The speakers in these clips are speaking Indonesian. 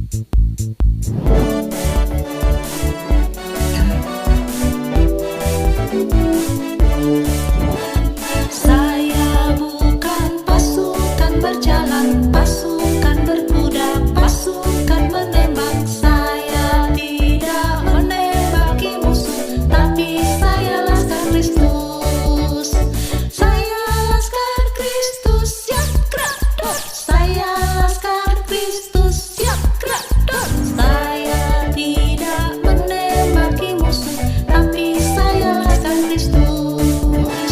Saya bukan pasukan berjalan, pasukan berkuda, pasukan menembak. Saya tidak menembaki musuh, tapi saya laskar Kristus. Saya laskar Kristus, siap gerak. Saya laskar Kristus, siap gerak. Saya tidak menembaki musuh, tapi saya laskar Kristus.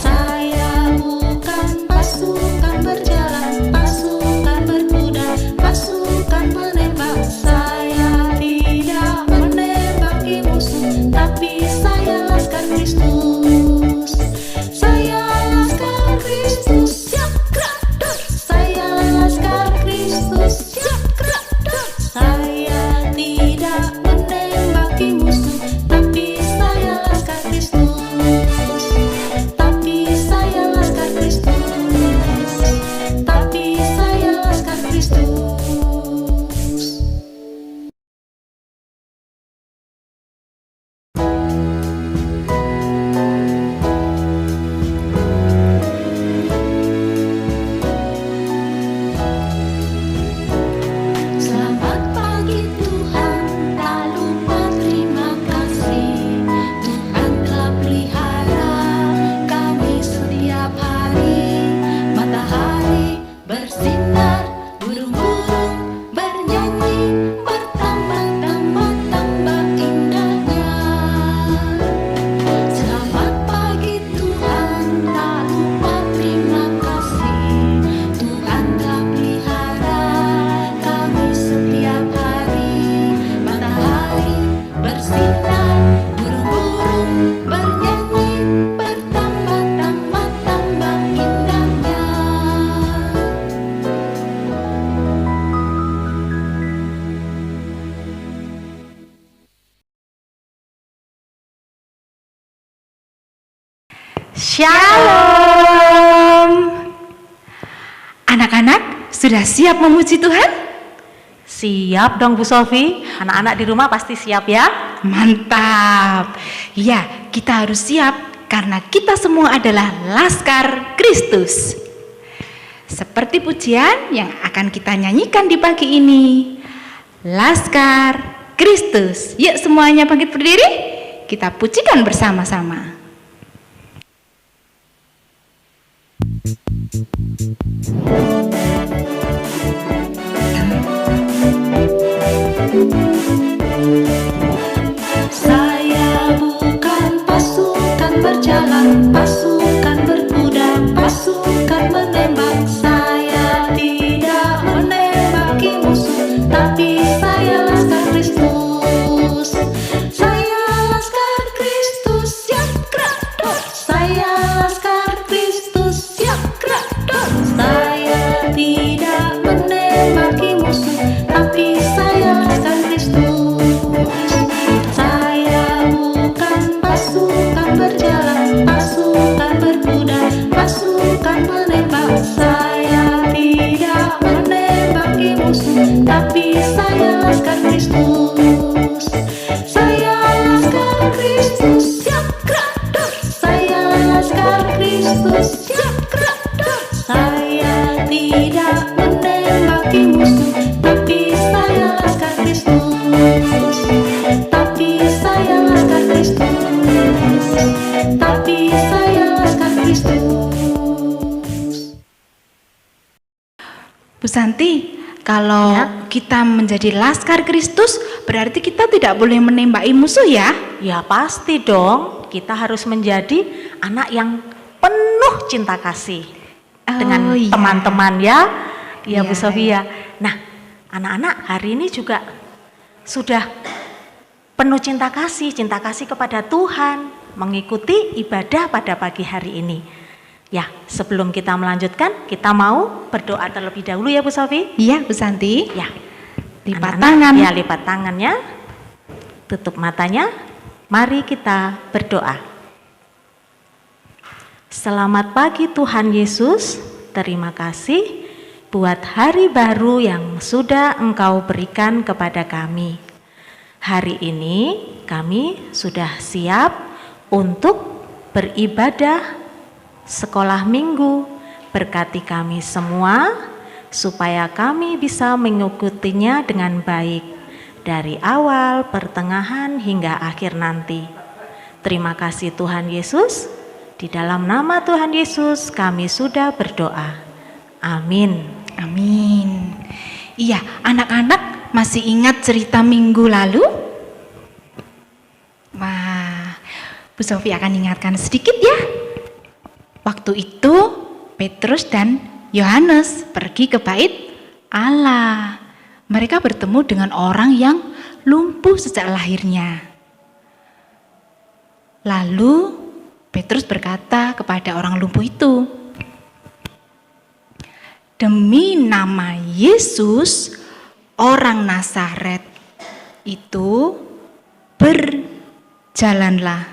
Saya bukan pasukan berjalan, pasukan berkuda, pasukan menembak. Saya tidak menembaki musuh, tapi saya laskar Kristus. Saya laskar Kristus, siap gerak. Saya laskar Kristus, siap gerak. Saya tidak menembaki musuh, tapi saya laskar Kristus. Tapi saya laskar Kristus. Tapi saya laskar Kristus. Selamat pagi Tuhan, tak lupa terima kasih. Tuhan telah pelihara kami setiap hari. Matahari bersinar, burung-burung bernyanyi, bertambah-tambah indahnya. Selamat pagi Tuhan, tak lupa terima kasih. Tuhan telah pelihara kami setiap hari. Matahari bersinar, burung-burung bernyanyi, bertambah-tambah indahnya. Shalom. Anak-anak sudah siap memuji Tuhan? Siap dong Bu Sofi, anak-anak di rumah pasti siap ya. Mantap. Ya, kita harus siap karena kita semua adalah laskar Kristus. Seperti pujian yang akan kita nyanyikan di pagi ini. Laskar Kristus. Yuk semuanya bangkit berdiri. Kita pujikan bersama-sama. Saya bukan pasukan berjalan, pasukan berkuda, pasukan menembak. Saya tidak menembaki musuh, tapi saya laskar Kristus. Saya laskar Kristus, siap gerak. Saya laskar Kristus, siap gerak. Saya tidak menembaki musuh, tapi saya laskar Kristus. Saya bukan pasukan berjalan, pasukan berkuda, pasukan menembak. Saya tidak menembaki musuh, tapi saya laskar Kristus. Saya laskar Kristus, siap gerak. Saya laskar Kristus, siap gerak. Saya tidak menembaki musuh, tapi saya laskar Kristus. Tapi saya laskar Kristus. Tapi saya laskar Kristus. Bu Santi, kalau kita menjadi laskar Kristus, berarti kita tidak boleh menembaki musuh ya? Ya pasti dong, kita harus menjadi anak yang penuh cinta kasih dengan iya. teman-teman ya. Ya Iya, Bu Sofi ya. Nah, anak-anak hari ini juga sudah penuh cinta kasih kepada Tuhan, mengikuti ibadah pada pagi hari ini. Ya, sebelum kita melanjutkan, kita mau berdoa terlebih dahulu ya Bu Sofi. Iya, Bu Santi. Ya, Lipat anak-anak, tangan. Ya, lipat tangannya, tutup matanya. Mari kita berdoa. Selamat pagi Tuhan Yesus. Terima kasih buat hari baru yang sudah Engkau berikan kepada kami. Hari ini kami sudah siap untuk beribadah sekolah minggu. Berkati kami semua supaya kami bisa mengikutinya dengan baik dari awal, pertengahan hingga akhir nanti. Terima kasih Tuhan Yesus. Di dalam nama Tuhan Yesus kami sudah berdoa. Amin. Amin. Iya, anak-anak masih ingat cerita minggu lalu? Wah, Bu Sofi akan ingatkan sedikit ya. Waktu itu Petrus dan Yohanes pergi ke bait Allah. Mereka bertemu dengan orang yang lumpuh sejak lahirnya. Lalu Petrus berkata kepada orang lumpuh itu, "Demi nama Yesus, orang Nazaret itu, berjalanlah."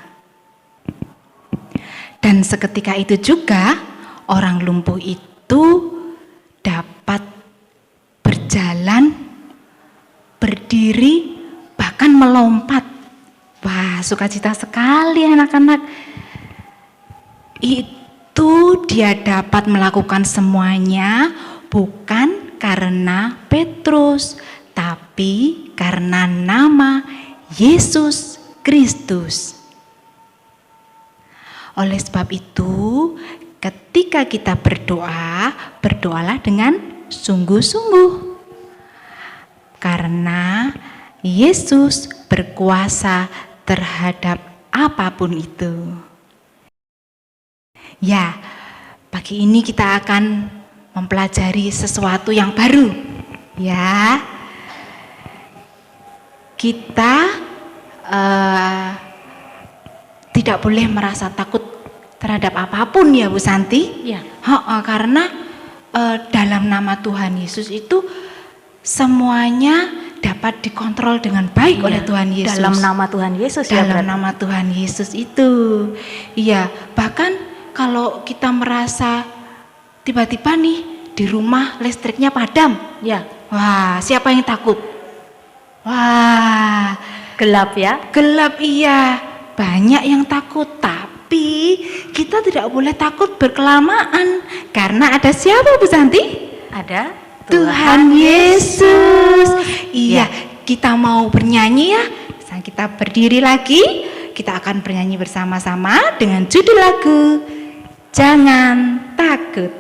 Dan seketika itu juga orang lumpuh itu dapat berjalan, berdiri, bahkan melompat. Wah, sukacita sekali anak-anak. Itu dia dapat melakukan semuanya bukan karena Petrus, tapi karena nama Yesus Kristus. Oleh sebab itu, ketika kita berdoa, berdoalah dengan sungguh-sungguh. Karena Yesus berkuasa terhadap apapun itu. Ya, pagi ini kita akan mempelajari sesuatu yang baru. Ya, kita tidak boleh merasa takut terhadap apapun ya Bu Santi. Ya. Karena dalam nama Tuhan Yesus itu semuanya dapat dikontrol dengan baik oleh Tuhan Yesus. Dalam nama Tuhan Yesus dalam nama Tuhan Yesus itu. Iya, bahkan kalau kita merasa tiba-tiba nih di rumah listriknya padam. Ya. Wah, siapa yang takut? Wah, Gelap ya. gelap iya. Banyak yang takut, tapi kita tidak boleh takut berkelamaan. Karena ada siapa Bu Santi? Ada Tuhan Yesus. Iya, kita mau bernyanyi ya. Kita berdiri lagi. Kita akan bernyanyi bersama-sama dengan judul lagu Jangan Takut.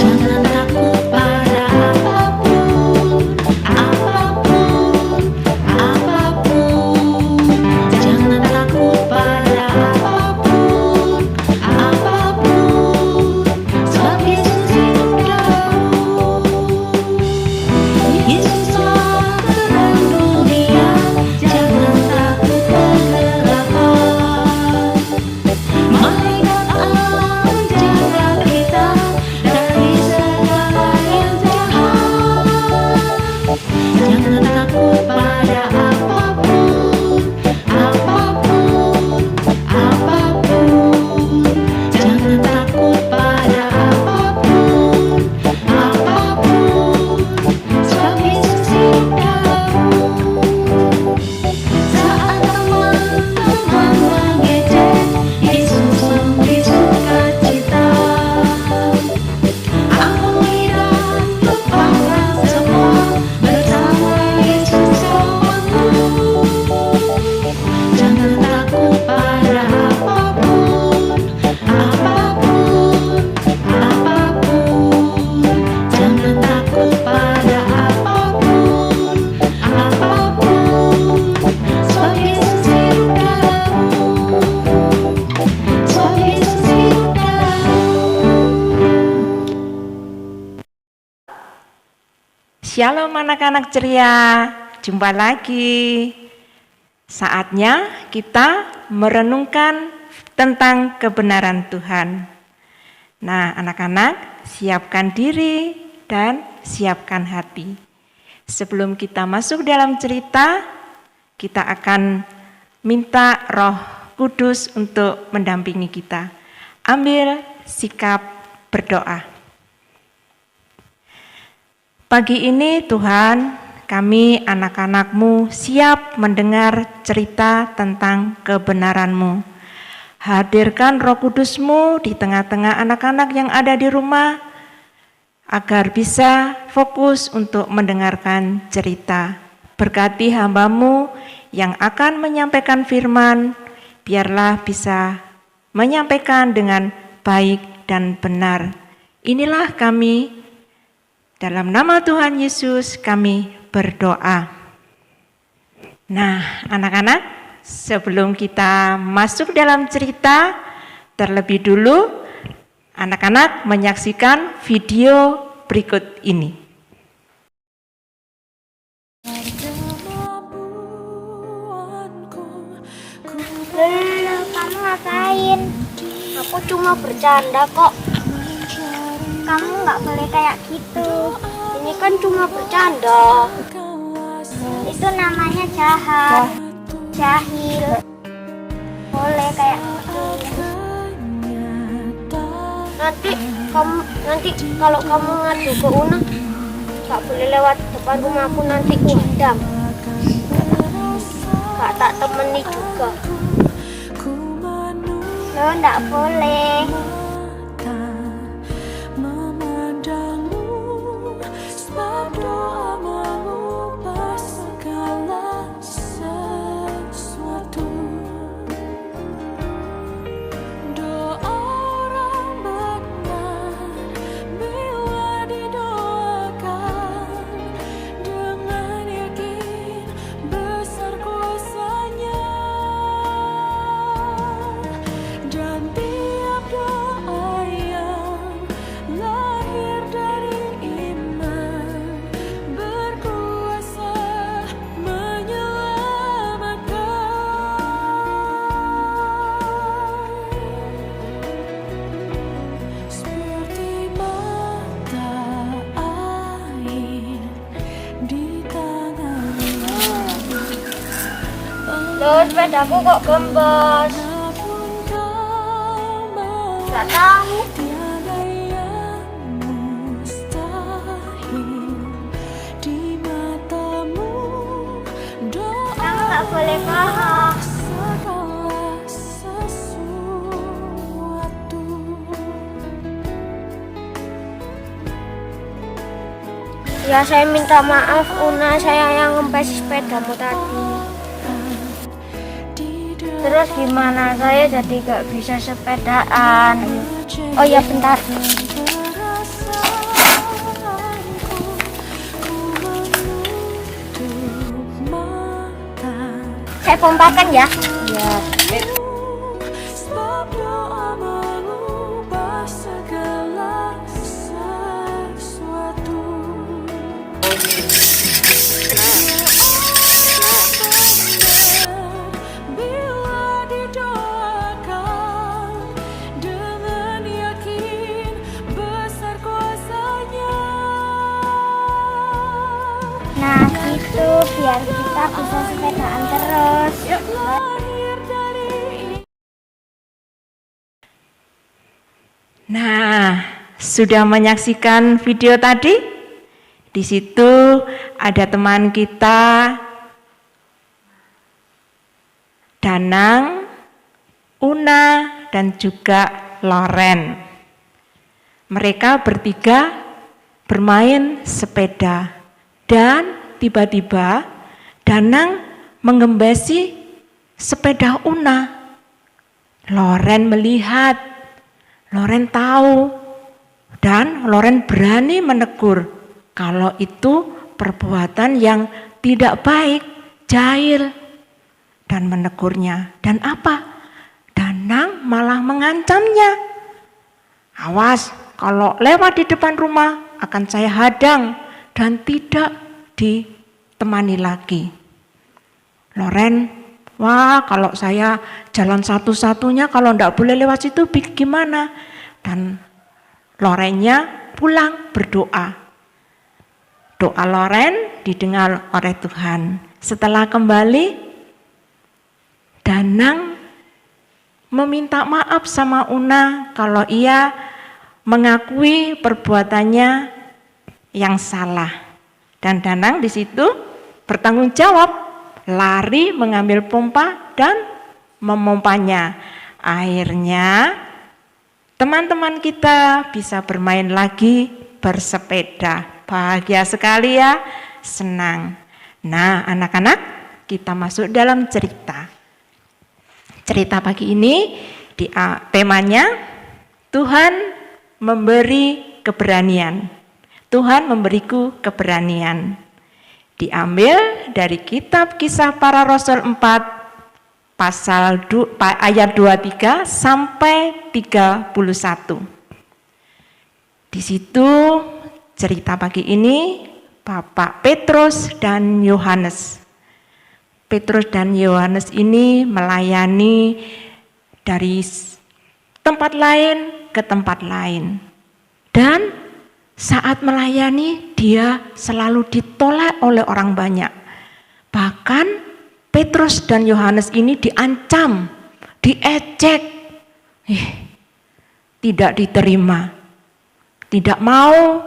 Jangan takut pada apapun, apapun, apapun. Jangan takut pada apapun, apapun. Sebab Yesus hidup dalam. Yesus telah terang dunia. Jangan takut kegelapan. Malaikat Allah menjaga kita dari segala yang jahat. Jangan takut pada apapun, apapun, apapun. Jangan takut pada apapun, apapun. Sebab Yesus hidup dalammu. Saat teman-teman mengejek, Yesus memberi sukacita. Ampuni dan lupakan semua bersama Yesus Tuhanmu. Jangan takut pada apapun, apapun, apapun. Jangan takut pada apapun, apapun. Sebab Yesus hidup dalammu. Sebab Yesus hidup dalammu. Shalom anak-anak ceria, jumpa lagi. Saatnya kita merenungkan tentang kebenaran Tuhan. Nah, anak-anak, siapkan diri dan siapkan hati. Sebelum kita masuk dalam cerita, kita akan minta Roh Kudus untuk mendampingi kita. Ambil sikap berdoa. Pagi ini Tuhan, kami anak-anak-Mu siap mendengar cerita tentang kebenaran-Mu. Hadirkan Roh Kudus-Mu di tengah-tengah anak-anak yang ada di rumah, agar bisa fokus untuk mendengarkan cerita. Berkati hamba-Mu yang akan menyampaikan firman, biarlah bisa menyampaikan dengan baik dan benar. Inilah kami. Dalam nama Tuhan Yesus kami berdoa. Nah, anak-anak, sebelum kita masuk dalam cerita, terlebih dulu anak-anak menyaksikan video berikut ini. Lulu, kamu ngapain? Aku cuma bercanda kok. Kamu nggak boleh kayak gitu. Ini kan cuma bercanda. Itu namanya jahat, jahil. Boleh kayak gitu. Nanti kalau kamu ngadu ke Una, nggak boleh lewat depan rumahku, nanti undang. Nggak tak temani juga. Lo nggak boleh. Loh, sepedaku kok gembos? Gak tahu. Kamu gak boleh bohong. Ya, saya minta maaf, Una, saya yang ngempes sepedamu tadi. Terus gimana? Saya jadi gak bisa sepedaan. Oh ya, bentar. Saya pompakan ya. Ya. Nah, gitu biar kita bisa sepedaan terus. Nah, sudah menyaksikan video tadi? Di situ ada teman kita, Danang, Una, dan juga Loren. Mereka bertiga bermain sepeda. Dan tiba-tiba Danang mengembesi sepeda Una. Loren melihat, Loren tahu, dan Loren berani menegur kalau itu perbuatan yang tidak baik, jahil, dan menegurnya. Dan apa? Danang malah mengancamnya. Awas, kalau lewat di depan rumah akan saya hadang dan tidak ditemani lagi. Loren, wah kalau saya jalan satu-satunya, kalau enggak boleh lewat situ gimana? Dan Lorennya pulang berdoa. Doa Loren didengar oleh Tuhan. Setelah kembali, Danang meminta maaf sama Una kalau ia mengakui perbuatannya yang salah. Dan Danang di situ bertanggung jawab, lari mengambil pompa dan memompanya. Akhirnya teman-teman kita bisa bermain lagi bersepeda. Bahagia sekali ya, senang. Nah, anak-anak, kita masuk dalam cerita. Cerita pagi ini temanya Tuhan memberi keberanian. Tuhan memberiku keberanian. Diambil dari kitab Kisah Para Rasul 4 ayat 23 sampai 31. Di situ cerita pagi ini Bapak Petrus dan Yohanes. Petrus dan Yohanes ini melayani dari tempat lain ke tempat lain. Dan saat melayani dia selalu ditolak oleh orang banyak. Bahkan Petrus dan Yohanes ini diancam, diejek, tidak diterima. Tidak mau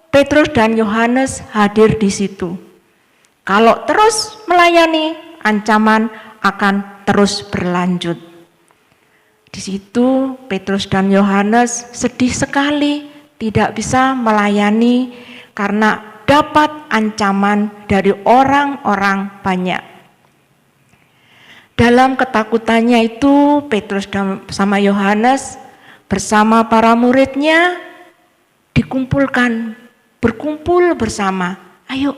Petrus dan Yohanes hadir di situ. Kalau terus melayani, ancaman akan terus berlanjut. Di situ Petrus dan Yohanes sedih sekali, tidak bisa melayani karena dapat ancaman dari orang-orang banyak. Dalam ketakutannya itu Petrus sama Yohanes bersama para muridnya berkumpul bersama. Ayo,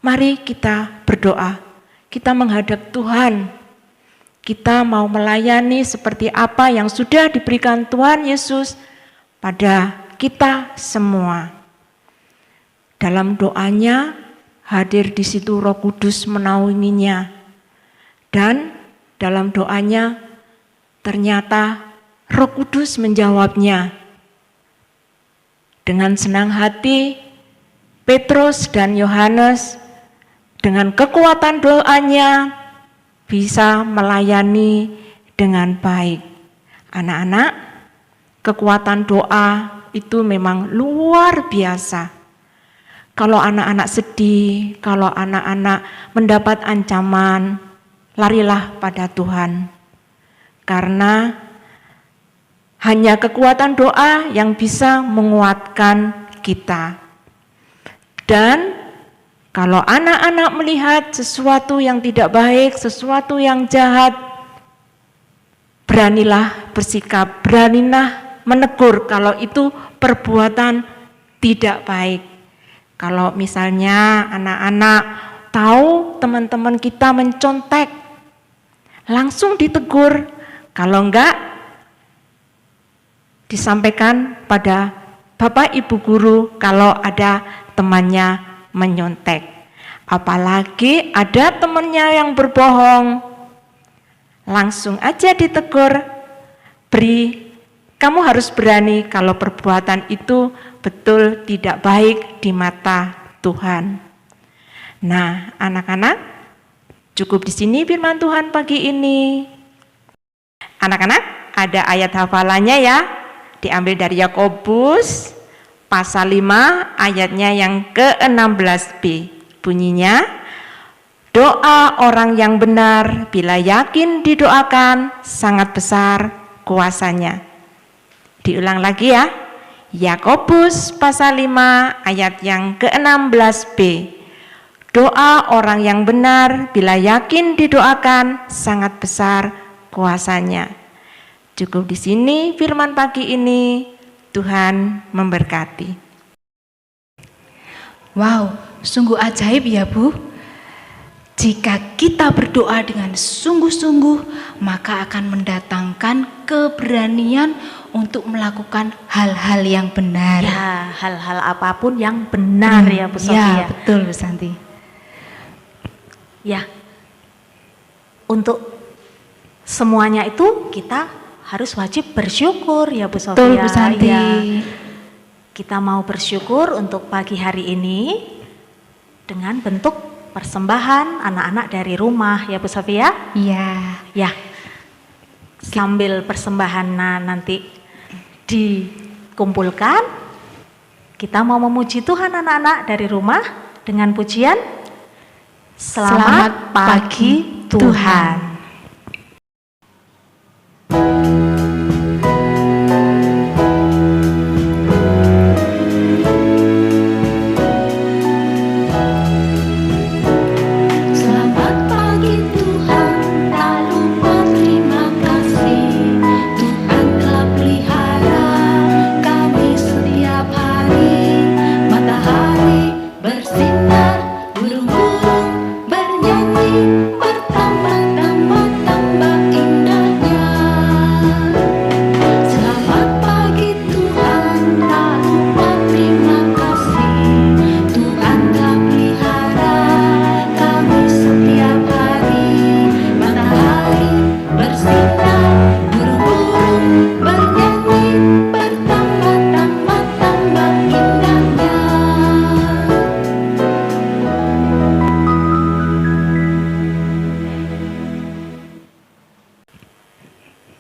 mari kita berdoa. Kita menghadap Tuhan. Kita mau melayani seperti apa yang sudah diberikan Tuhan Yesus pada kita semua. Dalam doanya hadir di situ Roh Kudus menaunginya. Dan dalam doanya ternyata Roh Kudus menjawabnya. Dengan senang hati Petrus dan Yohanes dengan kekuatan doanya bisa melayani dengan baik. Anak-anak, kekuatan doa itu memang luar biasa. Kalau anak-anak sedih, kalau anak-anak mendapat ancaman, larilah pada Tuhan. Karena hanya kekuatan doa yang bisa menguatkan kita. Dan kalau anak-anak melihat sesuatu yang tidak baik, sesuatu yang jahat, beranilah bersikap, beranilah menegur kalau itu perbuatan tidak baik. Kalau misalnya anak-anak tahu teman-teman kita mencontek, langsung ditegur. Kalau enggak, disampaikan pada Bapak Ibu guru kalau ada temannya menyontek. Apalagi ada temannya yang berbohong, langsung aja ditegur. Kamu harus berani kalau perbuatan itu betul tidak baik di mata Tuhan. Nah, anak-anak, cukup di sini firman Tuhan pagi ini. Anak-anak, ada ayat hafalannya ya. Diambil dari Yakobus pasal 5 ayatnya yang ke-16b. Bunyinya, doa orang yang benar bila yakin didoakan sangat besar kuasanya. Diulang lagi ya. Yakobus pasal 5 ayat yang ke-16b. Doa orang yang benar bila yakin didoakan sangat besar kuasanya. Cukup di sini firman pagi ini. Tuhan memberkati. Wow, sungguh ajaib ya Bu. Jika kita berdoa dengan sungguh-sungguh, maka akan mendatangkan keberanian untuk melakukan hal-hal yang benar. Ya, hal-hal apapun yang benar ya Bu Sofia. Ya, betul Bu Santi. Ya, untuk semuanya itu kita harus wajib bersyukur ya Bu Sofia. Betul Bu Santi. Ya. Kita mau bersyukur untuk pagi hari ini dengan bentuk persembahan anak-anak dari rumah ya Bu Sofia. Iya. Ya, sambil persembahan nanti dikumpulkan, kita mau memuji Tuhan anak-anak dari rumah dengan pujian Selamat Pagi Tuhan.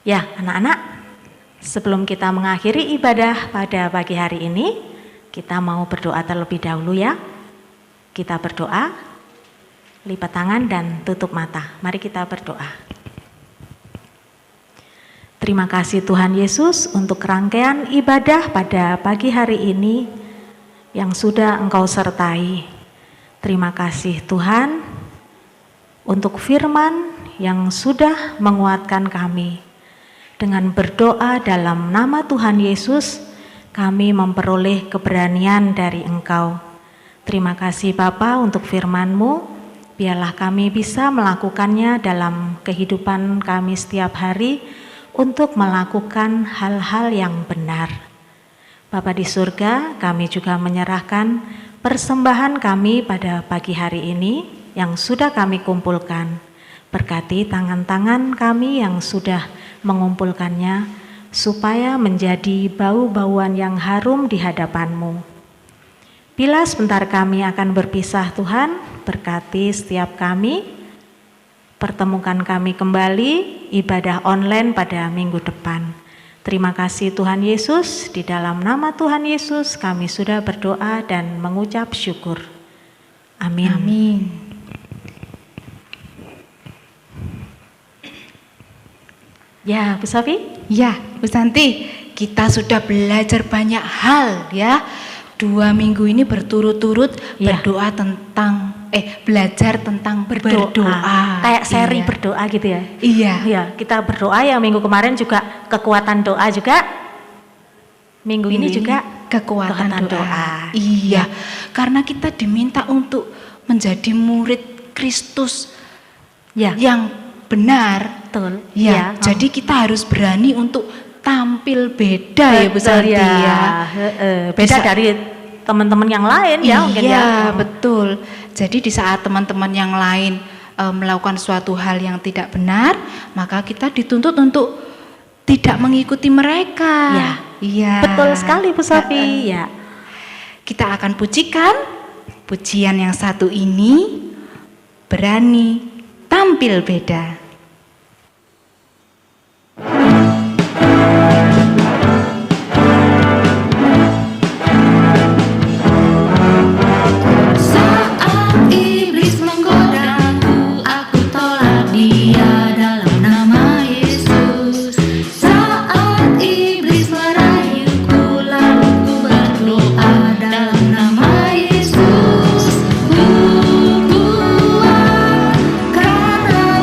Ya, anak-anak, sebelum kita mengakhiri ibadah pada pagi hari ini, kita mau berdoa terlebih dahulu ya. Kita berdoa, lipat tangan dan tutup mata. Mari kita berdoa. Terima kasih Tuhan Yesus untuk rangkaian ibadah pada pagi hari ini yang sudah Engkau sertai. Terima kasih Tuhan untuk firman yang sudah menguatkan kami. Dengan berdoa dalam nama Tuhan Yesus, kami memperoleh keberanian dari Engkau. Terima kasih Bapa untuk firman-Mu, biarlah kami bisa melakukannya dalam kehidupan kami setiap hari untuk melakukan hal-hal yang benar. Bapa di surga, kami juga menyerahkan persembahan kami pada pagi hari ini yang sudah kami kumpulkan. Berkati tangan-tangan kami yang sudah mengumpulkannya, supaya menjadi bau-bauan yang harum di hadapan-Mu. Bila sebentar kami akan berpisah Tuhan, berkati setiap kami, pertemukan kami kembali ibadah online pada minggu depan. Terima kasih Tuhan Yesus, di dalam nama Tuhan Yesus kami sudah berdoa dan mengucap syukur. Amin. Amin. Ya, Bu Sofi? Ya, Bu Santi, kita sudah belajar banyak hal ya. 2 minggu ini berturut-turut Ya. berdoa tentang belajar tentang berdoa. Kayak seri Iya. berdoa gitu ya. Iya. Ya, kita berdoa yang minggu kemarin juga kekuatan doa juga. Minggu ini juga kekuatan doa. doa. Iya, karena kita diminta untuk menjadi murid Kristus Ya, yang benar. betul. Ya, jadi kita harus berani untuk tampil beda ya Bu Santi ya. Beda Bisa- dari teman-teman yang lain ya mungkin ya. Iya, betul. Jadi di saat teman-teman yang lain melakukan suatu hal yang tidak benar, maka kita dituntut untuk tidak mengikuti mereka. Ya. Iya. Betul sekali Bu Sofi. Ya. Kita akan pujikan pujian yang satu ini, berani tampil beda. Saat iblis menggodaku, aku tolak dia dalam nama Yesus. Saat iblis merayuku, lalu ku berdoa dalam nama Yesus. Ku kuat karena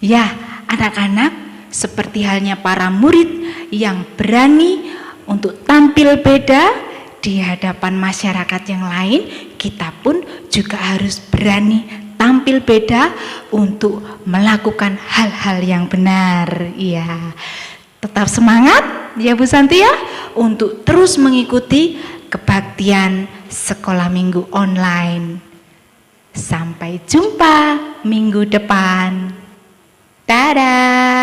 Ya, anak-anak, seperti halnya para murid yang berani untuk tampil beda di hadapan masyarakat yang lain, kita pun juga harus berani tampil beda untuk melakukan hal-hal yang benar. Iya. Tetap semangat ya Bu Santi ya, untuk terus mengikuti kebaktian sekolah minggu online. Sampai jumpa minggu depan. Dadah.